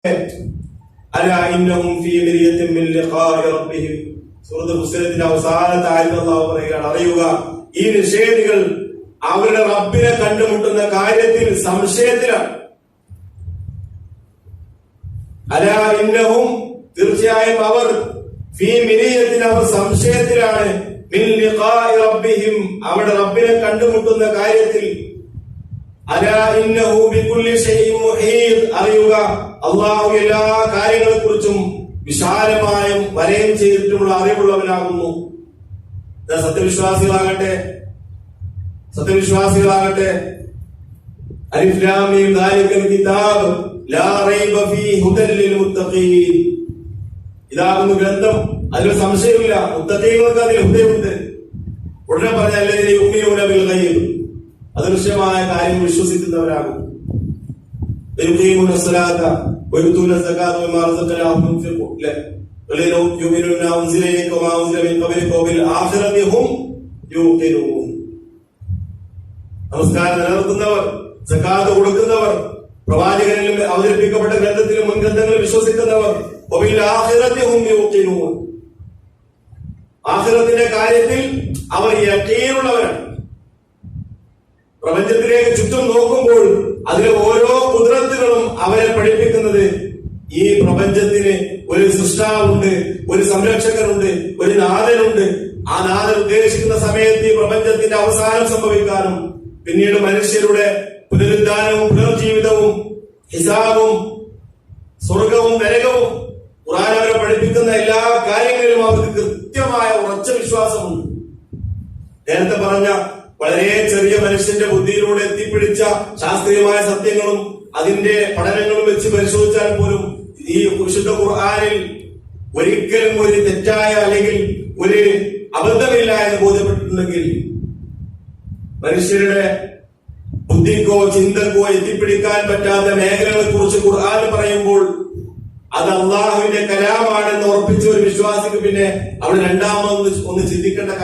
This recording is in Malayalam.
അലാ ഇന്നഹും ഫീ മിരിയത്തിൻ മിൻ ലിഖാഇ റബ്ബിഹിം. സൂറത്തുൽ ഫുസ്സിലത്തിന്റെ അവസാനത്തെ ആയത്തിൽ അല്ലാഹു പറയുകയാണ്, അറിയുക ഈ നിഷേധികൾ അവരുടെ റബ്ബിനെ കണ്ടുമുട്ടുന്ന കാര്യത്തിൽ സംശയത്തിലാണ്. അലാ ഇന്നഹും, തീർച്ചയായും അവർ, ഫീ മിരിയത്തിൻ, അവർ സംശയത്തിലാണ്, മിൻ ലിഖാഇ റബ്ബിഹിം, അവരുടെ റബ്ബിനെ കണ്ടുമുട്ടുന്ന കാര്യത്തിൽ. അലാ ഇന്നഹു ബികുല്ലി ഷൈഇൻ മുഹീത്, അറിയുക അല്ലാഹു എല്ലാ കാര്യങ്ങളെ കുറിച്ചും വിശാലമായും വലയം ചെയ്തിട്ടുള്ള അറിവുള്ളവനാകുന്നു. സത്യവിശ്വാസികളാകട്ടെ അലിഫ് ലാം മീം ദാലികൽ കിതാബ് ലാ റൈബ ഫീഹി ഹുദൽ ലിൽ മുത്തഖീൻ, ഇതാകുന്നു ഗ്രന്ഥം, അതിൽ സംശയമില്ല, മുത്തഖീങ്ങൾക്ക് അതിൽ ഹുദയുണ്ട്. ഉടനെ പറഞ്ഞ അല്ലദീന യുമിനൂന ബിൽ ഗൈബ്, അദൃശ്യമായ കാര്യം വിശ്വസിക്കുന്നവരാകും. യുഖീമുന സ്വലാത്ത വയുതൂന സകാത്ത വമാ റസഖനാഹും യുൻഫിഖൂൻ വല്ലദീന യുമിനൂന ബിമാ ഉൻസില ഇലൈക വമാ ഉൻസില മിൻ ഖബ്ലിക വബിൽ ആഖിറതി ഹും യൂഖിനൂൻ. നമസ്കാരം നിലനിർത്തുന്നവർ, സകാത്ത് കൊടുക്കുന്നവർ, പ്രവാചകനിലും അവതരിപ്പിക്കപ്പെട്ട ഗ്രന്ഥത്തിലും മുൻഗ്രന്ഥങ്ങളിൽ വിശ്വസിക്കുന്നവർ, വബിൽ ആഖിറതി ഹും യൂഖിനൂൻ, ആഖിറത്തിന്റെ കാര്യത്തിൽ അവർ യഖീനുള്ളവരാണ്. പ്രപഞ്ചത്തിലേക്ക് ചുറ്റും നോക്കുമ്പോൾ അതിലെ ഓരോ കുദ്റത്തുകളും അവരെ പഠിപ്പിക്കുന്നത് ഈ പ്രപഞ്ചത്തിന് ഒരു സൃഷ്ടാവുണ്ട്, ഒരു സംരക്ഷകനുണ്ട്, ഒരു നാഥനുണ്ട്. ആ നാഥൻ ഉദ്ദേശിക്കുന്ന സമയത്ത് ഈ പ്രപഞ്ചത്തിന്റെ അവസാനം സംഭവിക്കാനും പിന്നീട് മനുഷ്യരുടെ പുനരുദ്ധാനവും പുനർജീവിതവും ഹിസാബും സ്വർഗവും നരകവും ഖുർആൻ അവരെ പഠിപ്പിക്കുന്ന എല്ലാ കാര്യങ്ങളിലും അവർക്ക് കൃത്യമായ ഉറച്ച വിശ്വാസമുണ്ട്. നേരത്തെ പറഞ്ഞ വളരെ ചെറിയ മനുഷ്യന്റെ ബുദ്ധിയിലൂടെ എത്തിപ്പിടിച്ച ശാസ്ത്രീയമായ സത്യങ്ങളും അതിന്റെ പഠനങ്ങളും വെച്ച് പരിശോധിച്ചാൽ പോലും ഈ വിശുദ്ധ ഖുർആനിൽ ഒരിക്കലും ഒരു തെറ്റായ അല്ലെങ്കിൽ ഒരു അബദ്ധമില്ല എന്ന് ബോധ്യപ്പെട്ടിട്ടുണ്ടെങ്കിൽ മനുഷ്യരുടെ ബുദ്ധിക്കോ ചിന്തക്കോ എത്തിപ്പിടിക്കാൻ പറ്റാത്ത മേഖലകളെ കുറിച്ച് ഖുർആൻ പറയുമ്പോൾ അത് അള്ളാഹുവിന്റെ കലാമാണെന്ന് ഉറപ്പിച്ച ഒരു വിശ്വാസിക്ക് പിന്നെ അവിടെ രണ്ടാമതൊന്ന് ചിന്തിക്കേണ്ട കാര്യം